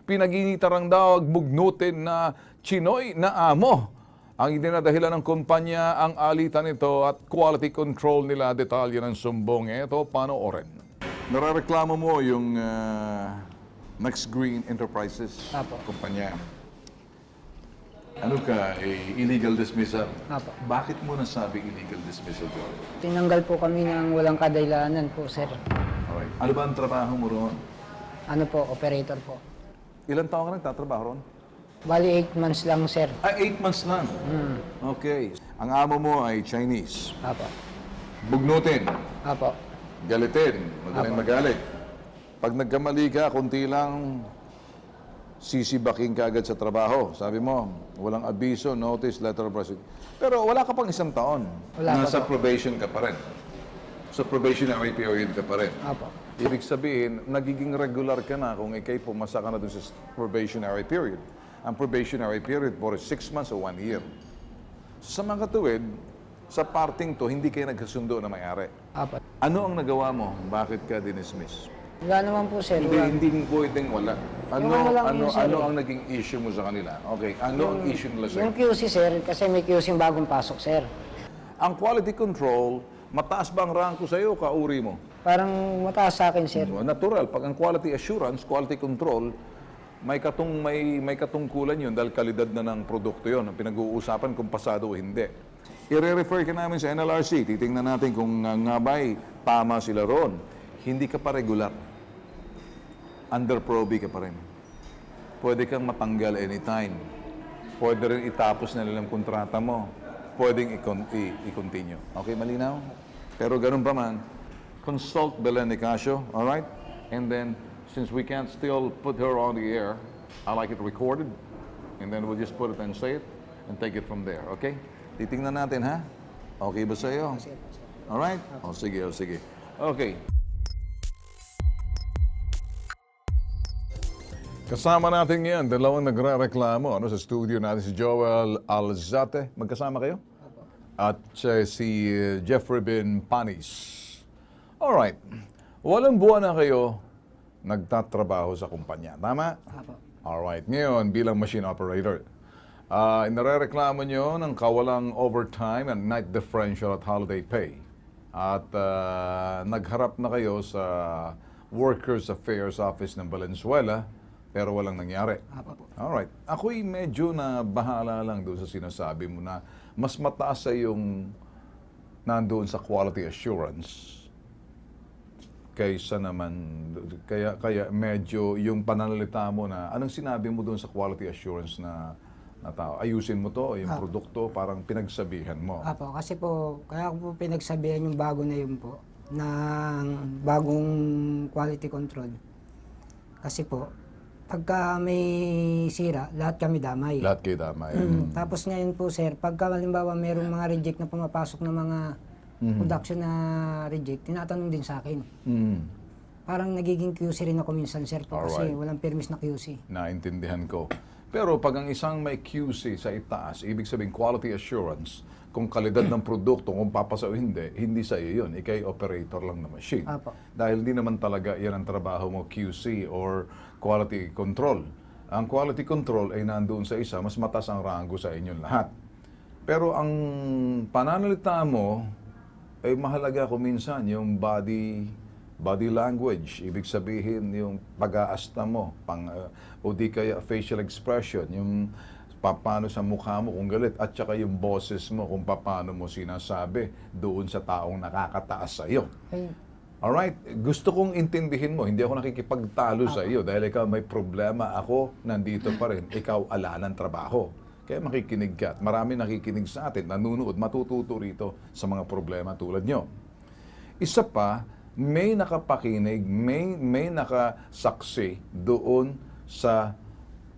Pinag-initarang daw bugnutin na Chinoy na amo. Ang idinadahilan ng kumpanya ang alitan nito at quality control nila. Detalye ng sumbong ito, panoorin. Narareklamo mo yung Next Green Enterprises Apo. kumpanya. Ano ka, illegal dismissal? Apo. Bakit mo nasabi illegal dismissal, John? Tinanggal po kami ng walang kadahilanan po, sir. Alright. Ano ba ang trabaho mo roon? Ano po, operator po. Ilan taon ka nagtatrabaho roon? Bali, 8 months lang, sir. 8 months lang. Okay. Ang amo mo ay Chinese. Apo. Bugnutin, Apo. galitin, madaling Apo. magalit. Pag nagkamali ka, kunti lang, sisibaking ka agad sa trabaho. Sabi mo, walang abiso, notice, letter of resignation. Pero wala ka pang 1 taon. Wala pa Nasa po. probation ka pa rin. Sa probationary period ka pa rin. Apo. Ibig sabihin, nagiging regular ka na kung ikay pumasa ka na dun sa probationary period. Ang probationary period for 6 months o 1 year. Sa mga katuwid, sa parting to, hindi kayo nagkasundo na may-ari. Apo. Ano ang nagawa mo? Bakit ka dinismiss? Wala naman po, sir. Hindi pwedeng wala. Yung ano lang yun, sir, Ano ang naging issue mo sa kanila? Okay, ano ang issue nila sa'yo? Yung QC, sir, kasi may QC yung bagong pasok, sir. Ang quality control, mataas ba ang ranko sa'yo o kauri mo? Parang mataas sa akin, sir. Natural, pag ang quality assurance, quality control, may katungkulan yun dahil kalidad na ng produkto yun. Ang pinag-uusapan kung pasado o hindi. I-refer ka namin sa NLRC. Titingnan natin kung nga ba'y tama sila roon. Hindi ka pa regular. Under proby ka pa rin. Pwede kang matanggal anytime. Pwede rin itapos na nilang kontrata mo. Pwedeng i-continue. Okay, malinaw? Pero ganun pa man, consult Belen Nicasio, all right? And then, since we can't still put her on the air, I like it recorded, and then we'll just put it and say it, and take it from there, okay? Titingnan natin, ha? Okay ba sa'yo? All right? O, sige, o, sige. Okay. Kasama natin ngayon, dalawang nagre-reklamo. Sa studio natin si Joel Alzate. Magkasama kayo? At si Jeffrey Bin Panis. Alright. Walang buwan na kayo nagtatrabaho sa kumpanya. Tama? Apo. Alright. Ngayon, bilang machine operator, inarereklamo nyo ng kawalang overtime and night differential at holiday pay. At nagharap na kayo sa Workers Affairs Office ng Valenzuela, pero walang nangyari. Apo. Alright. Ako'y medyo na bahala lang doon sa sinasabi mo na mas mataas sa yung nandoon sa quality assurance kaysa naman, kaya medyo yung pananalita mo na, anong sinabi mo doon sa quality assurance na tao? Ayusin mo to, yung produkto, parang pinagsabihan mo. Apo, kasi po, kaya ko po pinagsabihan yung bago na yun po, ng bagong quality control. Kasi po, pagka may sira, lahat kami damay. Lahat kayo damay. Tapos ngayon po, sir, pagka halimbawa mayroong mga reject na pumapasok ng mga production na reject, tinatanong din sa akin. Parang nagiging QC rin ako minsan, sir, po, kasi Alright. walang permis na QC. Naintindihan ko. Pero pag ang isang may QC sa itaas, ibig sabihin quality assurance, kung kalidad ng produkto, kung papasa o hindi sa iyo yun. Ikay operator lang na machine. Apo. Dahil hindi naman talaga yan ang trabaho mo, QC or quality control. Ang quality control ay nandoon sa isa, mas mataas ang rango sa inyong lahat. Pero ang pananalita mo, ay mahalaga ko minsan yung body language. Ibig sabihin yung pag-aasta mo, o di kaya facial expression, yung paano sa mukha mo kung galit, at saka yung boses mo kung paano mo sinasabi doon sa taong nakakataas sa iyo. Ay, Alright, gusto kong intindihin mo, hindi ako nakikipagtalo sa iyo dahil ikaw may problema, ako nandito pa rin, ikaw ala ng trabaho. Kaya makikinig ka at marami nakikinig sa atin, nanunood, matututo rito sa mga problema tulad nyo. Isa pa, may nakapakinig, may nakasaksi doon sa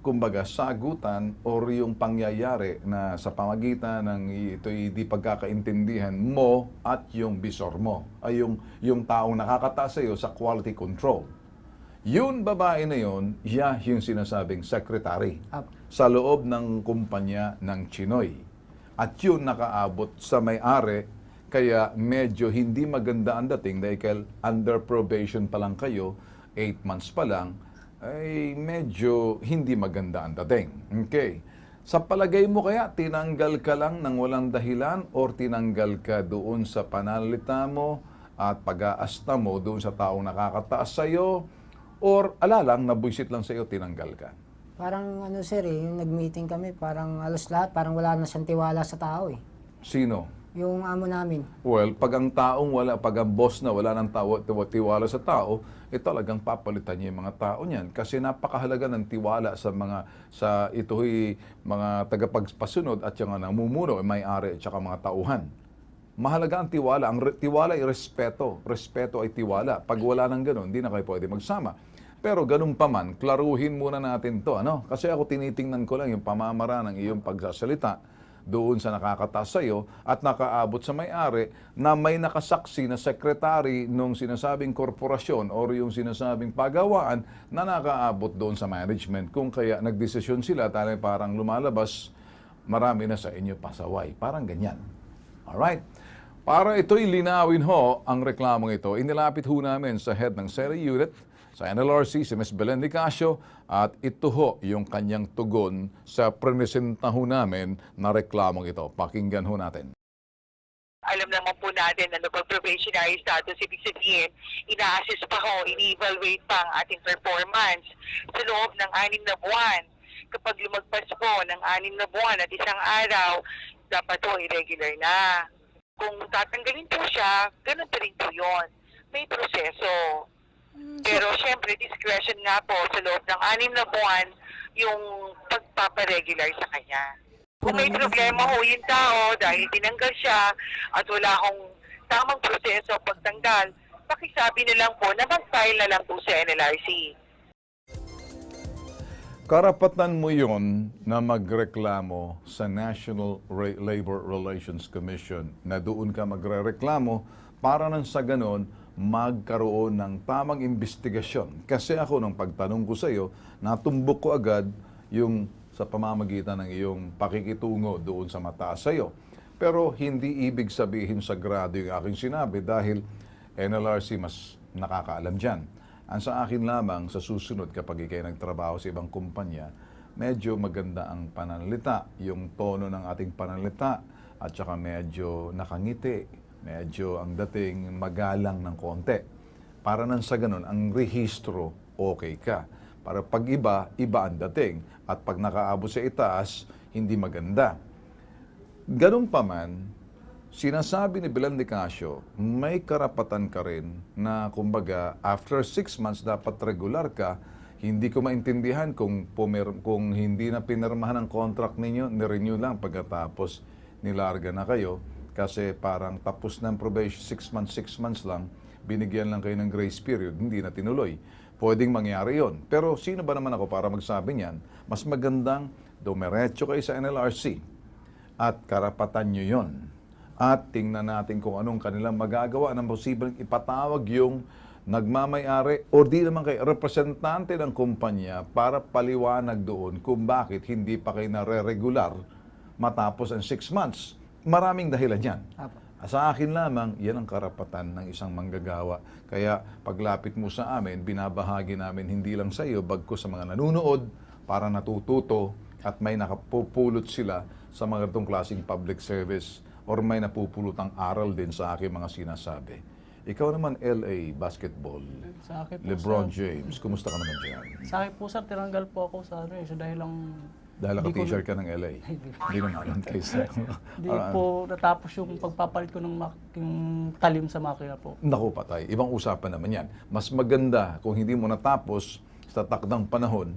kumbaga sagutan or yung pangyayari na sa pamagitan ng ito'y di pagkakaintindihan mo at yung bisor mo, ay yung taong nakakataas sa iyo sa quality control. Yun babae na yun, yung sinasabing secretary sa loob ng kumpanya ng Chinoy. At yun nakaabot sa may-ari, kaya medyo hindi maganda ang dating dahil under probation pa lang kayo, 8 months pa lang, ay medyo hindi maganda ang dating. Okay. Sa palagay mo kaya, tinanggal ka lang ng walang dahilan or tinanggal ka doon sa panalita mo at pag-aasta mo doon sa taong nakakataas sa'yo or alalang, nabwisit lang sa'yo, tinanggal ka? Parang ano sir yung nag-meeting kami, parang alos lahat, parang wala na siyang tiwala sa tao eh. Sino? Yung amo namin. Well, pag ang taong wala, pag ang boss na wala ng tiwala sa tao, talagang papalitan niya yung mga tao niyan. Kasi napakahalaga ng tiwala sa ito'y mga tagapagpasunod at yung namumuno, may-ari at saka mga tauhan. Mahalaga ang tiwala. Ang tiwala ay respeto. Respeto ay tiwala. Pag wala ng ganun, hindi na kayo pwede magsama. Pero ganun pa man, klaruhin muna natin to. Ano? Kasi ako tinitingnan ko lang yung pamamara ng iyong pagsasalita doon sa nakakataas sa iyo at nakaabot sa may-ari na may nakasaksi na sekretary nung sinasabing korporasyon o yung sinasabing pagawaan na nakaabot doon sa management. Kung kaya nagdesisyon sila, talagang parang lumalabas, marami na sa inyo pasaway. Parang ganyan. Alright? Para ito'y linawin ho, ang reklamong ito, inilapit ho namin sa head ng SERI unit, sa NLRC, si Ms. Belen Nicasio, at ito ho yung kanyang tugon sa prenesenta ho namin na reklamong ito. Pakinggan ho natin. Alam naman po natin na pag probationary status, ibig sabihin, ina-assess pa ho, ini-evaluate pa ang ating performance sa loob ng 6 na buwan. Kapag lumagpas po ng 6 na buwan at isang araw, dapat po irregular na. Kung tatanggalin po siya, ganun pa rin po yun. May proseso. Pero syempre, discretion nga po sa loob ng 6 na buwan yung pagpaparegular sa kanya. Kung may problema ho yung tao dahil tinanggal siya at wala akong tamang proseso pagtanggal, pakisabi na lang po na mag-file na lang po sa NLRC. Karapatan mo yon na magreklamo sa National Labor Relations Commission na doon ka magrereklamo para nang sa ganon magkaroon ng tamang investigasyon. Kasi ako, nung pagtanong ko sa iyo, natumbok ko agad yung sa pamamagitan ng iyong pakikitungo doon sa mataas sa iyo. Pero hindi ibig sabihin sagrado yung aking sinabi dahil NLRC mas nakakaalam dyan. Ang sa akin lamang, sa susunod kapag ikay nagtrabaho sa ibang kumpanya, medyo maganda ang pananalita, yung tono ng ating pananalita, at saka medyo nakangiti, medyo ang dating magalang ng konti. Para nang sa ganun, ang rehistro, okay ka. Para pag iba, iba ang dating. At pag nakaabot sa itaas, hindi maganda. Ganun pa man, sinasabi ni Belen Nicasio, may karapatan ka rin na, kumbaga, after 6 months, dapat regular ka. Hindi ko maintindihan kung hindi na pinirmahan ang contract ninyo, nirenew lang pagkatapos nilarga na kayo. Kasi parang tapos ng probation, 6 months lang, binigyan lang kayo ng grace period, hindi na tinuloy. Pwedeng mangyari yon. Pero sino ba naman ako para magsabi niyan? Mas magandang dumiretso kayo sa NLRC at karapatan nyo yon. At tingnan natin kung anong kanilang magagawa ng posibleng ipatawag yung nagmamay-ari o di naman kayo representante ng kumpanya para paliwanag doon kung bakit hindi pa kayo nare-regular matapos ang 6 months. Maraming dahilan yan. Sa akin lamang, yan ang karapatan ng isang manggagawa. Kaya paglapit mo sa amin, binabahagi namin hindi lang sa iyo, bagkus sa mga nanunood para natututo at may nakapupulot sila sa mga itong klaseng public service or may napupulutang aral din sa aking mga sinasabi. Ikaw naman, LA basketball, Sa akin po, LeBron sir, James, kumusta ka naman dyan? Sa akin po, sir, tinanggal po ako sa so dahil lang Dahil Hindi ko naka-t-shirt ka ng LA. Hindi naman kaysa. hindi po natapos yung pagpapalit ko ng yung talim sa makina po. Naku patay, ibang usapan naman yan. Mas maganda kung hindi mo natapos sa takdang panahon,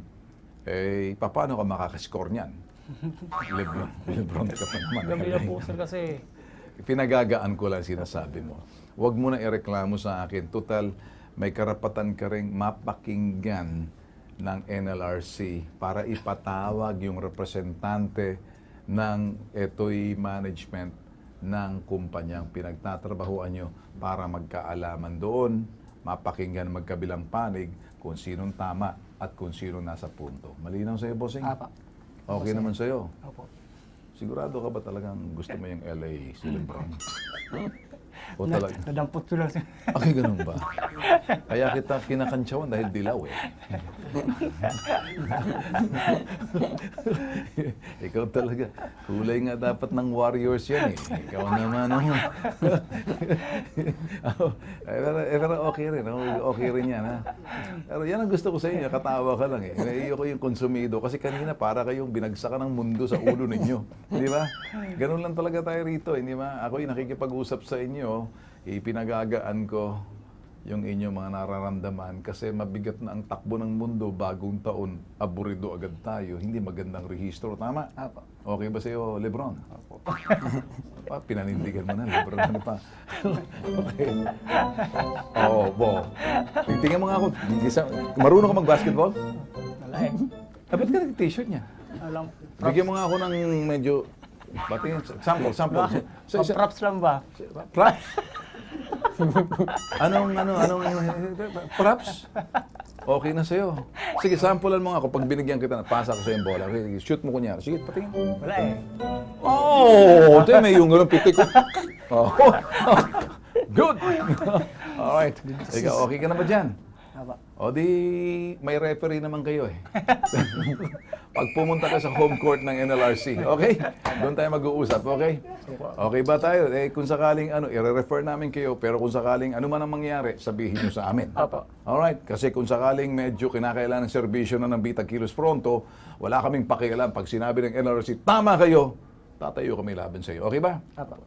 paano ka makakascore niyan? Lebron ka pa naman. Gabi na po, sir, kasi Pinagagaan ko lang sinasabi mo. Huwag mo na ireklamo sa akin. Total, may karapatan ka rin mapakinggan ng NLRC para ipatawag yung representante ng eto'y management ng kumpanyang pinagtatrabahuan nyo para magkaalaman doon, mapakinggan magkabilang panig kung sinong tama at kung sinong nasa punto. Malinaw sa'yo, bossing? Apa. Okay naman sa'yo. Opo. Sigurado ka ba talagang gusto mo yung LA si Lebron? O talaga? Nadampot ko lang siya. Okay, ganun ba? Kaya kita kinakantsawan dahil dilaw eh. Ikaw talaga. Kulay nga dapat ng Warriors yan eh. Ikaw naman ako. Pero okay rin. Okay rin yan ha. Pero yan ang gusto ko sa inyo. Katawa ka lang eh. Naiyo ko yung konsumido. Kasi kanina para kayong binagsakan ng mundo sa ulo ninyo. Di ba? Ganun lang talaga tayo rito. Hindi ba? Ako yung nakikipag-usap sa inyo. Ipinagagaan ko yung inyong mga nararamdaman kasi mabigat na ang takbo ng mundo, bagong taon, aburido agad tayo, hindi magandang rehistro, tama? Apo. Okay ba sa'yo, Lebron? Apo. Pinanindigan mo na, Lebron, ano pa? Okay. Oo, bo. Tingnan mo nga ako, marunong ka mag-basketball? Wala eh. Ba't ka nag-t-shirt niya? Alam. Bigyan mo nga ako ng medyo, batingin, sample. Props lang ba? Props? Anong props? Okay na sa'yo. Sige, sampulan mo nga ako. Pag binigyan kita, pasa ko sa'yo yung bola. Okay, shoot mo kunyari. Sige, patingin. Wala eh. Oh! Ito may yung ganun pitik ko. Oh. Good! Alright. Ikaw, okay ka na ba dyan? Aba. O di, may referee naman kayo eh. Pag pumunta ka sa home court ng NLRC, okay? Doon tayo mag-uusap, okay? Okay ba tayo? Eh, kung sakaling i-refer namin kayo, pero kung sakaling ano man ang mangyari, sabihin nyo sa amin. Apo. Alright? Kasi kung sakaling medyo kinakailangan ng serbisyo na ng Bitag Kilos Pronto, wala kaming pakialam. Pag sinabi ng NLRC, tama kayo, tatayo kami laban sa iyo. Okay ba? Apo.